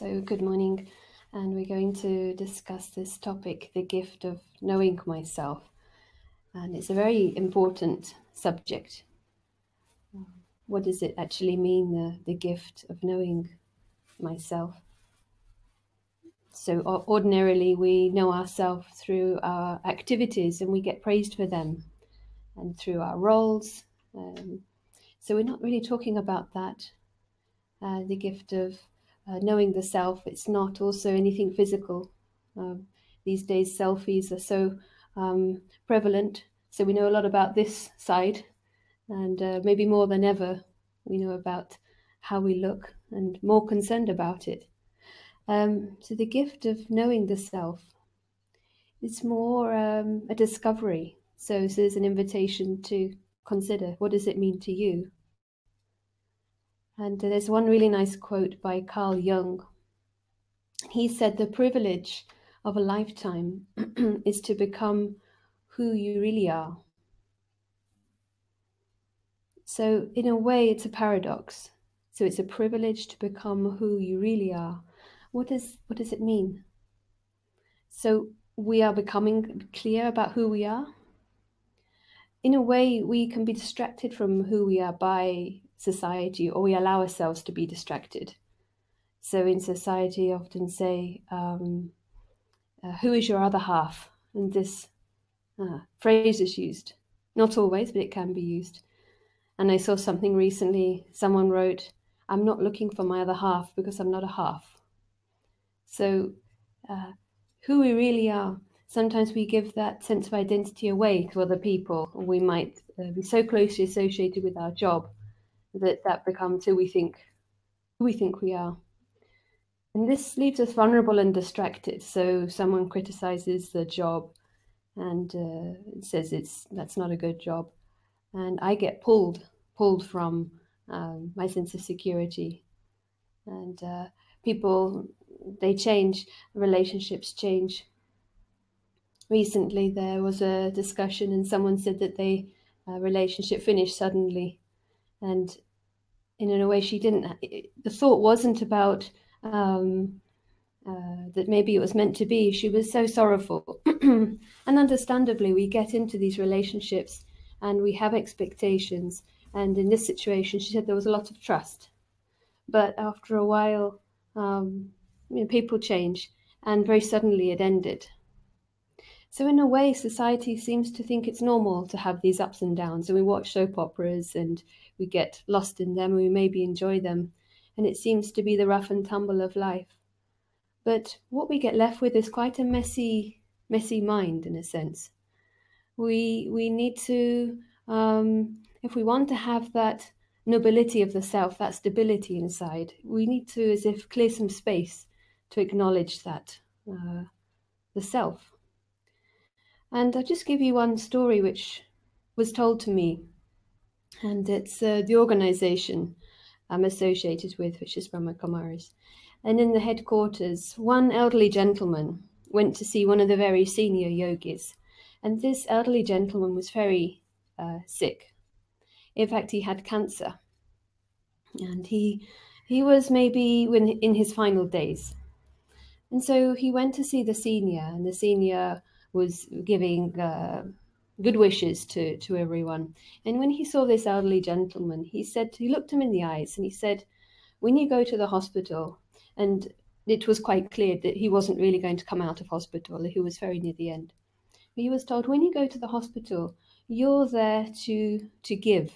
So good morning, and we're going to discuss this topic, the gift of knowing myself. And it's a very important subject. What does it actually mean, the gift of knowing myself? So ordinarily we know ourselves through our activities and we get praised for them, and through our roles. So we're not really talking about that, the gift of knowing the self. It's not also anything physical. These days selfies are so prevalent, so we know a lot about this side, and maybe more than ever we know about how we look and more concerned about it. So the gift of knowing the self, it's more a discovery. So there's an invitation to consider, what does it mean to you? And there's one really nice quote by Carl Jung. He said, the privilege of a lifetime is to become who you really are. So in a way, it's a paradox. So it's a privilege to become who you really are. What does it mean? So we are becoming clear about who we are. In a way, we can be distracted from who we are by society, or we allow ourselves to be distracted. So in society, I often say, who is your other half? And this phrase is used. Not always, but it can be used. And I saw something recently, someone wrote, I'm not looking for my other half because I'm not a half. So who we really are, sometimes we give that sense of identity away to other people. Or we might be so closely associated with our job that becomes who we think we are. And this leaves us vulnerable and distracted. So someone criticizes the job and says that's not a good job, and I get pulled from my sense of security. And people, they change, relationships change. Recently there was a discussion and someone said that their relationship finished suddenly, and in a way she didn't, the thought wasn't about that maybe it was meant to be. She was so sorrowful. And understandably, we get into these relationships and we have expectations. And in this situation, she said there was a lot of trust. But after a while, people change, and very suddenly it ended. So in a way, society seems to think it's normal to have these ups and downs. And we watch soap operas and we get lost in them, and we maybe enjoy them. And it seems to be the rough and tumble of life. But what we get left with is quite a messy mind, in a sense. We need to, if we want to have that nobility of the self, that stability inside, we need to, as if, clear some space to acknowledge that, the self. And I'll just give you one story which was told to me, and it's the organization I'm associated with, which is Brahma Kumaris. And in the headquarters, one elderly gentleman went to see one of the very senior yogis. And this elderly gentleman was very sick. In fact, he had cancer. And he was maybe in his final days. And so he went to see the senior, and the senior was giving good wishes to everyone. And when he saw this elderly gentleman, he looked him in the eyes and he said, when you go to the hospital, and it was quite clear that he wasn't really going to come out of hospital, he was very near the end. He was told, when you go to the hospital, you're there to give.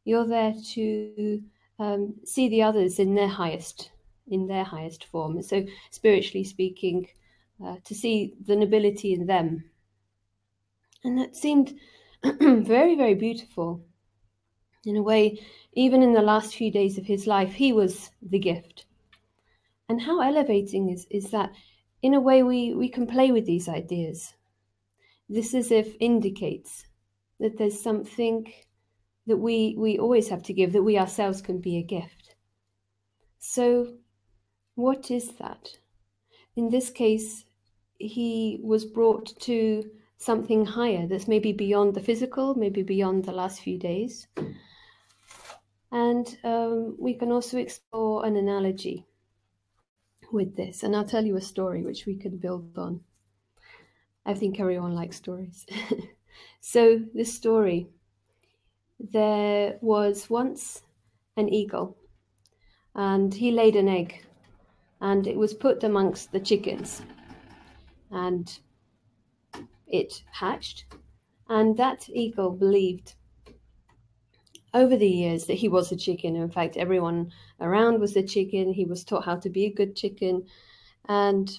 You're there to see the others in their highest form. And so spiritually speaking, to see the nobility in them. And that seemed very, very beautiful. In a way, even in the last few days of his life, he was the gift. And how elevating is that, in a way, we can play with these ideas. This as if indicates that there's something that we always have to give, that we ourselves can be a gift. So what is that? In this case, he was brought to something higher that's maybe beyond the physical, maybe beyond the last few days. And we can also explore an analogy. with this. And I'll tell you a story which we can build on. I think everyone likes stories. So this story, there was once an eagle, and he laid an egg, and it was put amongst the chickens, and it hatched. And that eagle believed over the years that he was a chicken. In fact, everyone around was a chicken. He was taught how to be a good chicken, and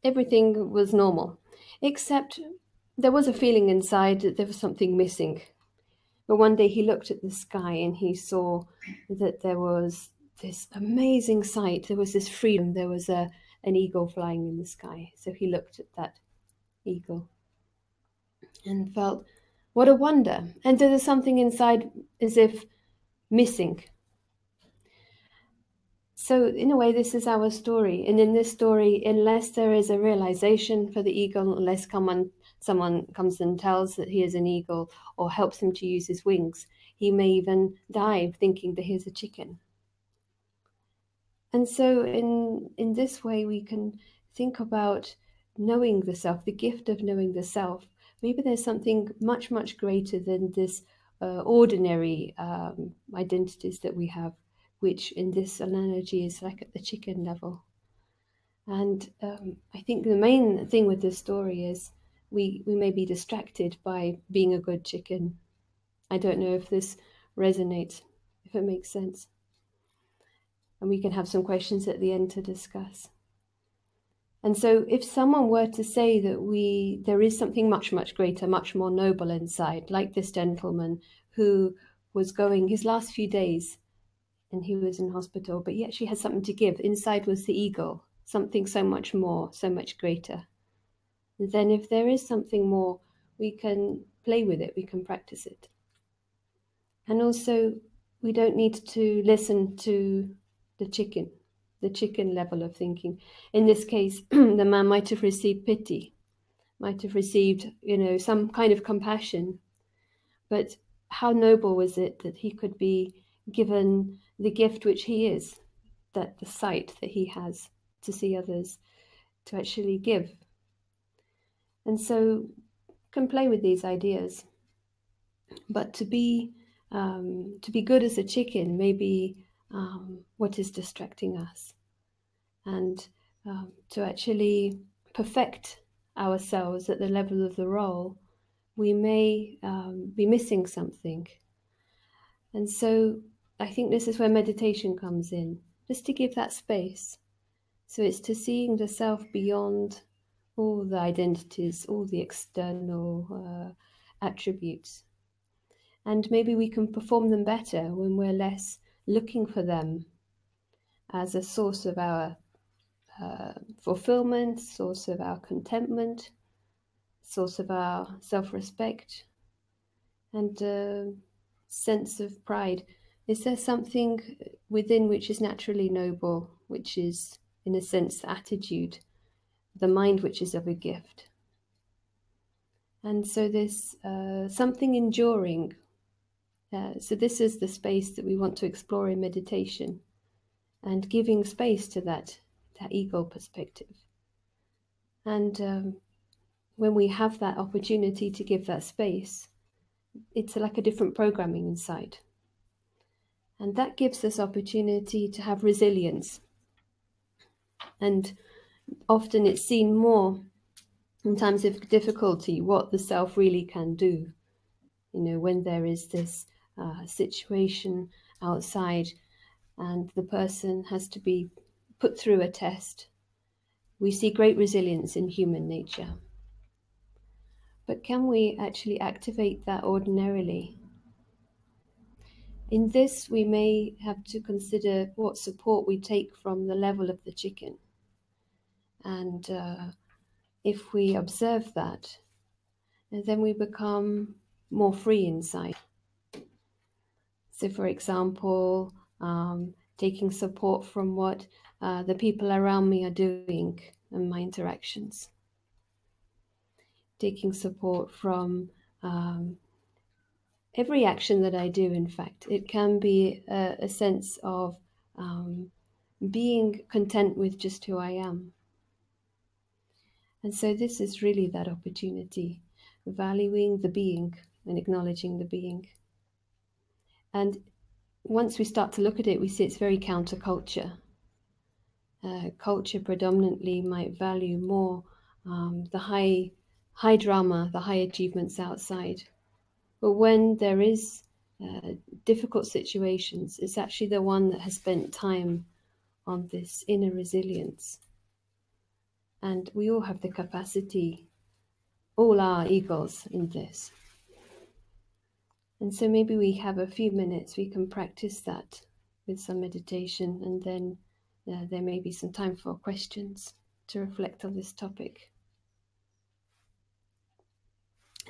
everything was normal, except there was a feeling inside that there was something missing. But one day he looked at the sky and he saw that there was this amazing sight. There was this freedom. There was an eagle flying in the sky. So he looked at that eagle and felt, what a wonder. And there was something inside as if missing. So in a way, this is our story. And in this story, unless there is a realization for the eagle, unless someone comes and tells that he is an eagle or helps him to use his wings, he may even die thinking that he's a chicken. And so in this way, we can think about knowing the self, the gift of knowing the self. Maybe there's something much, much greater than this ordinary identities that we have, which in this analogy is like at the chicken level. And I think the main thing with this story is we may be distracted by being a good chicken. I don't know if this resonates, if it makes sense. And we can have some questions at the end to discuss. And so if someone were to say that there is something much, much greater, much more noble inside, like this gentleman who was going his last few days and he was in hospital, but he actually had something to give. Inside was the eagle, something so much more, so much greater. And then if there is something more, we can play with it, we can practice it. And also, we don't need to listen to the chicken level of thinking. In this case, the man might have received pity, might have received, some kind of compassion. But how noble was it that he could be given the gift which he is, that the sight that he has to see others, to actually give. And so can play with these ideas. But to be good as a chicken may be what is distracting us. And to actually perfect ourselves at the level of the role, we may be missing something. And so I think this is where meditation comes in, just to give that space. So it's to seeing the self beyond all the identities, all the external attributes. And maybe we can perform them better when we're less looking for them as a source of our fulfillment, source of our contentment, source of our self-respect, and sense of pride. Is there something within which is naturally noble, which is, in a sense, the attitude, the mind which is of a gift? And so this something enduring. So this is the space that we want to explore in meditation, and giving space to that ego perspective. And when we have that opportunity to give that space, it's like a different programming inside. And that gives us opportunity to have resilience. And often it's seen more in times of difficulty what the self really can do. When there is this situation outside and the person has to be put through a test, we see great resilience in human nature. But can we actually activate that ordinarily? In this, we may have to consider what support we take from the level of the chicken. And if we observe that, then we become more free inside. So, for example, taking support from what the people around me are doing in my interactions. Taking support from every action that I do, in fact. It can be a sense of being content with just who I am. And so this is really that opportunity, valuing the being and acknowledging the being. And once we start to look at it, we see it's very counterculture. Culture predominantly might value more the high drama, the high achievements outside. But when there is difficult situations, it's actually the one that has spent time on this inner resilience. And we all have the capacity, all our egos in this. And so maybe we have a few minutes, we can practice that with some meditation, and then there may be some time for questions to reflect on this topic.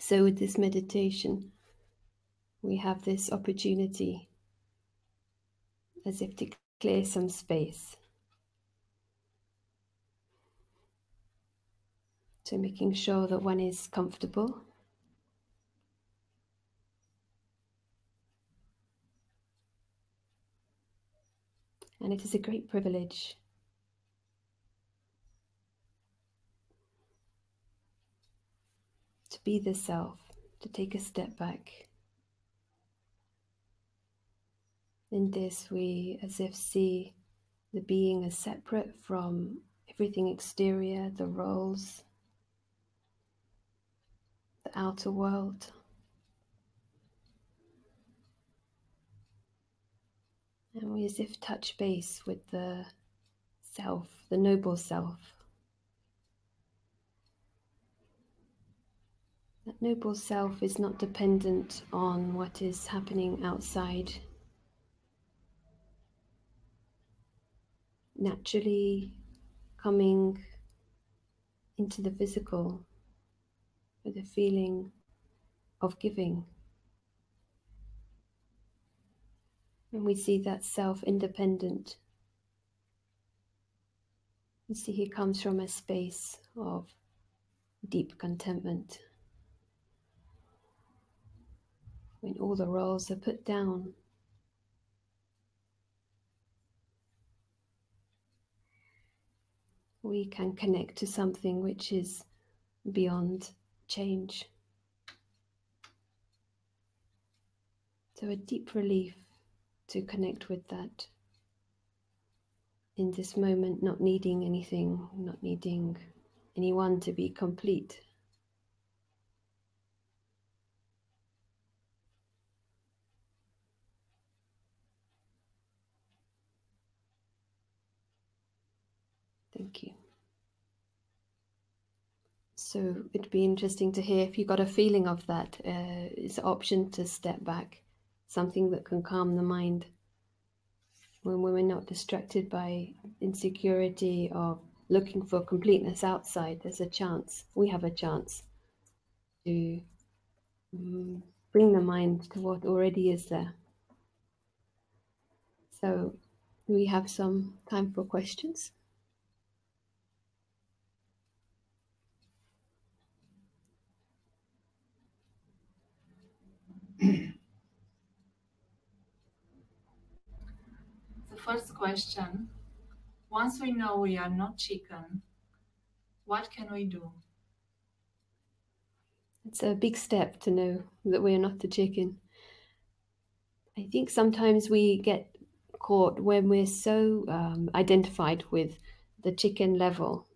So with this meditation, we have this opportunity as if to clear some space. So making sure that one is comfortable. And it is a great privilege to be the self, to take a step back. In this, we as if see the being as separate from everything exterior, the roles, the outer world. And we as if touch base with the self, the noble self. That noble self is not dependent on what is happening outside. Naturally coming into the physical with a feeling of giving. And we see that self independent. You see he comes from a space of deep contentment. When all the roles are put down, we can connect to something which is beyond change. So a deep relief to connect with that in this moment, not needing anything, not needing anyone to be complete. Thank you. So it'd be interesting to hear if you got a feeling of that. It's an option to step back, something that can calm the mind. When we're not distracted by insecurity or looking for completeness outside, there's a chance, we have a chance to bring the mind to what already is there. So we have some time for questions. The first question, once we know we are not chicken, what can we do? It's a big step to know that we are not the chicken. I think sometimes we get caught when we're so identified with the chicken level.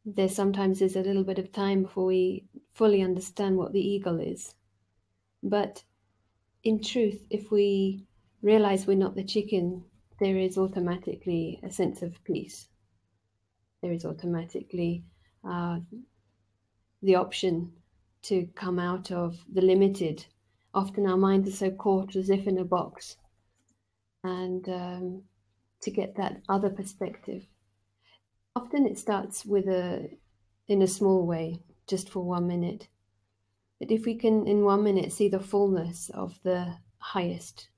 There sometimes is a little bit of time before we fully understand what the eagle is. But in truth, if we realize we're not the chicken, there is automatically a sense of peace. There is automatically the option to come out of the limited. Often our mind is so caught as if in a box, and to get that other perspective. Often it starts with in a small way, just for 1 minute. But if we can in 1 minute see the fullness of the highest,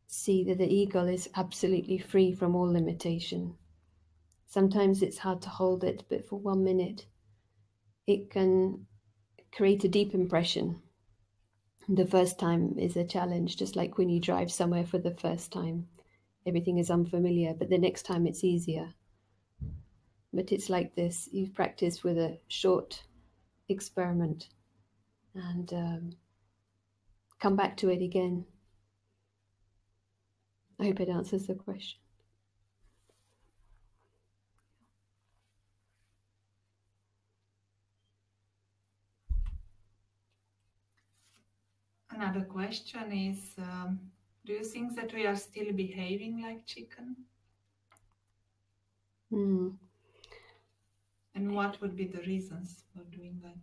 see that the eagle is absolutely free from all limitation. Sometimes it's hard to hold it, but for 1 minute it can create a deep impression. The first time is a challenge, just like when you drive somewhere for the first time. everything is unfamiliar, but the next time it's easier. But it's like this: you practice with a short experiment and come back to it again. I hope it answers the question. Another question is, do you think that we are still behaving like chicken? And what would be the reasons for doing that?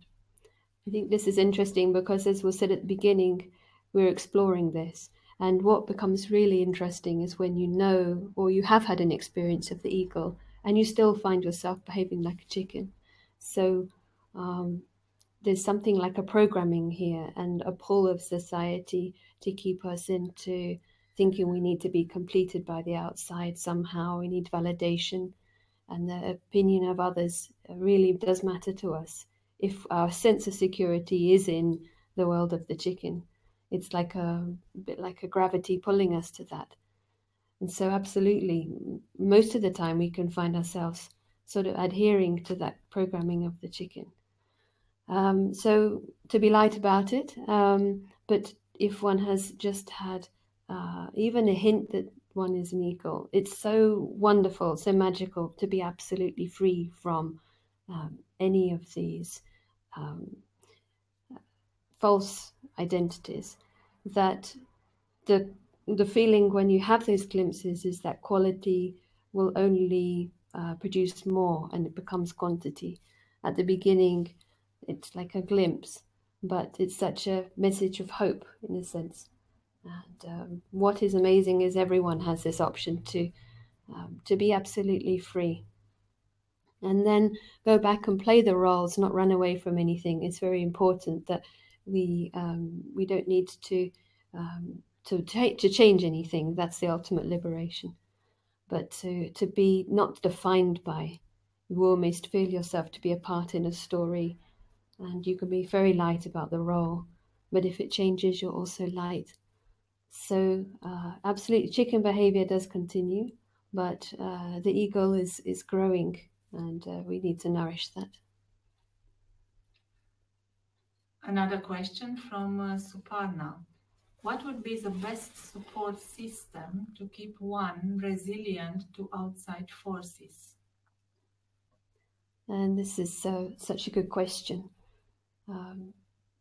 I think this is interesting because, as was said at the beginning, we're exploring this. And what becomes really interesting is when you know or you have had an experience of the eagle and you still find yourself behaving like a chicken. So there's something like a programming here and a pull of society to keep us into thinking we need to be completed by the outside somehow. We need validation, and the opinion of others really does matter to us. If our sense of security is in the world of the chicken, it's like a bit like a gravity pulling us to that. And so absolutely, most of the time we can find ourselves sort of adhering to that programming of the chicken. So to be light about it, but if one has just had even a hint that one is an eagle, it's so wonderful, so magical to be absolutely free from any of these false identities. That the feeling when you have those glimpses is that quality will only produce more, and it becomes quantity. At the beginning, it's like a glimpse, but it's such a message of hope in a sense. And what is amazing is everyone has this option to be absolutely free, and then go back and play the roles, not run away from anything. It's very important that we don't need to change anything. That's the ultimate liberation. But to be not defined by, you almost feel yourself to be a part in a story, and you can be very light about the role. But if it changes, you're also light. So absolutely, chicken behavior does continue, but the eagle is growing, and we need to nourish that. Another question from Suparna. What would be the best support system to keep one resilient to outside forces? And this is such a good question,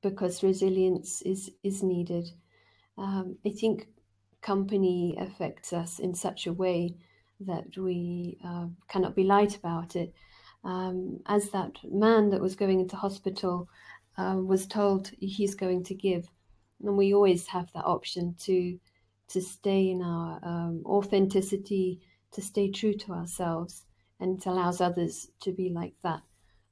because resilience is needed. I think company affects us in such a way that we cannot be light about it. As that man that was going into hospital was told he's going to give, and we always have that option to stay in our authenticity, to stay true to ourselves, and it allows others to be like that.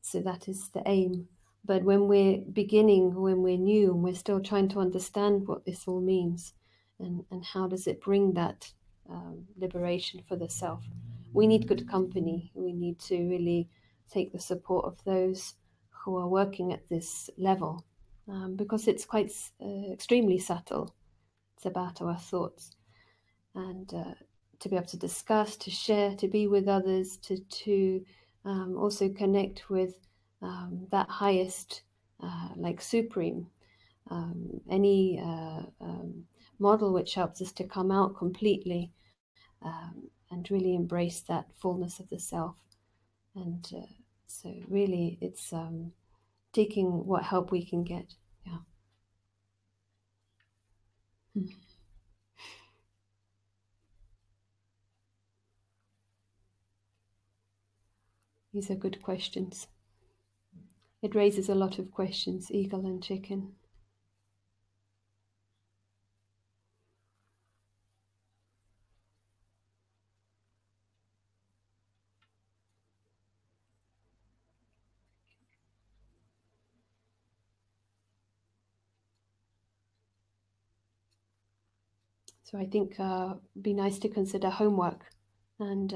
So that is the aim. But when we're beginning, when we're new, and we're still trying to understand what this all means, and how does it bring that liberation for the self, we need good company. We need to really take the support of those who are working at this level, because it's quite extremely subtle. It's about our thoughts, and to be able to discuss, to share, to be with others, to also connect with that highest, like supreme, any model which helps us to come out completely and really embrace that fullness of the self. And so really it's taking what help we can get. Yeah. These are good questions. It raises a lot of questions, eagle and chicken. So I think it'd be nice to consider homework, and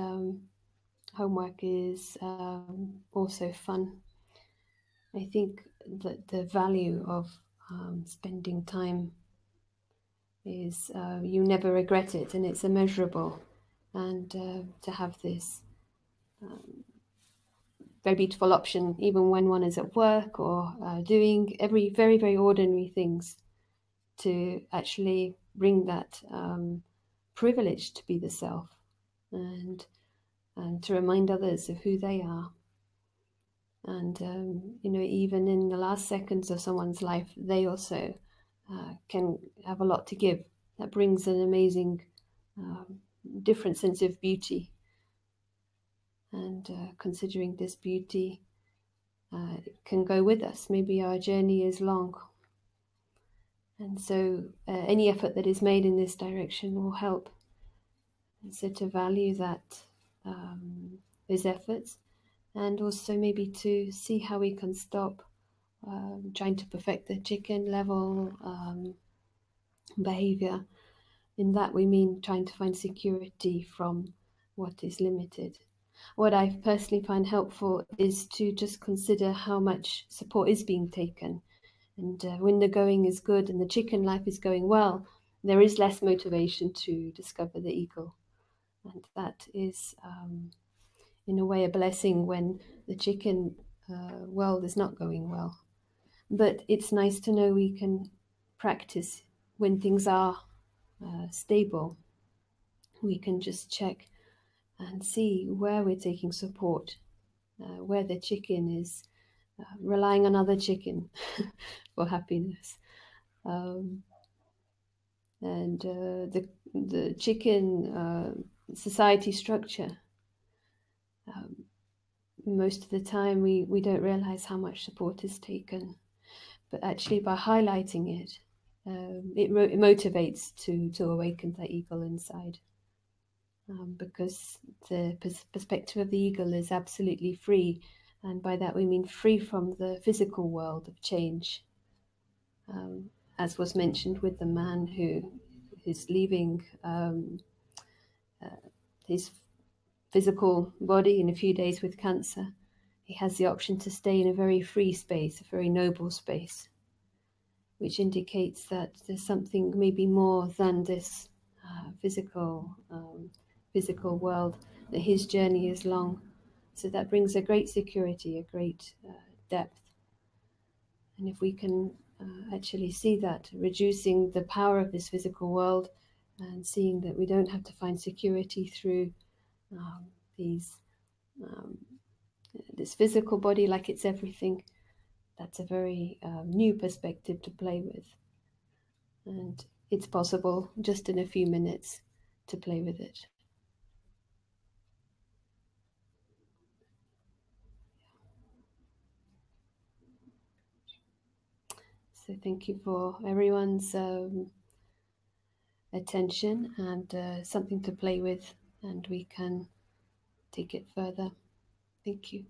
homework is also fun. I think that the value of spending time is you never regret it, and it's immeasurable. and to have this very beautiful option, even when one is at work or doing very, very ordinary things, to actually bring that privilege to be the self, and to remind others of who they are. And even in the last seconds of someone's life, they also can have a lot to give. That brings an amazing different sense of beauty. And considering this beauty can go with us. Maybe our journey is long. And so any effort that is made in this direction will help. And so to value that, those efforts, and also maybe to see how we can stop trying to perfect the chicken level behavior. In that we mean trying to find security from what is limited. What I personally find helpful is to just consider how much support is being taken. And when the going is good and the chicken life is going well, there is less motivation to discover the eagle. And that is, in a way, a blessing when the chicken world is not going well. But it's nice to know we can practice when things are stable. We can just check and see where we're taking support, where the chicken is relying on other chicken for happiness. And the chicken society structure, most of the time we don't realize how much support is taken, but actually by highlighting it, it motivates to awaken the eagle inside, because the perspective of the eagle is absolutely free, and by that we mean free from the physical world of change, as was mentioned with the man who is leaving his physical body in a few days with cancer. He has the option to stay in a very free space, a very noble space, which indicates that there's something maybe more than this physical world, that his journey is long. So that brings a great security, a great depth. And if we can actually see that, reducing the power of this physical world and seeing that we don't have to find security through this physical body like it's everything, that's a very new perspective to play with. And it's possible just in a few minutes to play with it. So thank you for everyone's attention, and something to play with, and we can take it further. Thank you.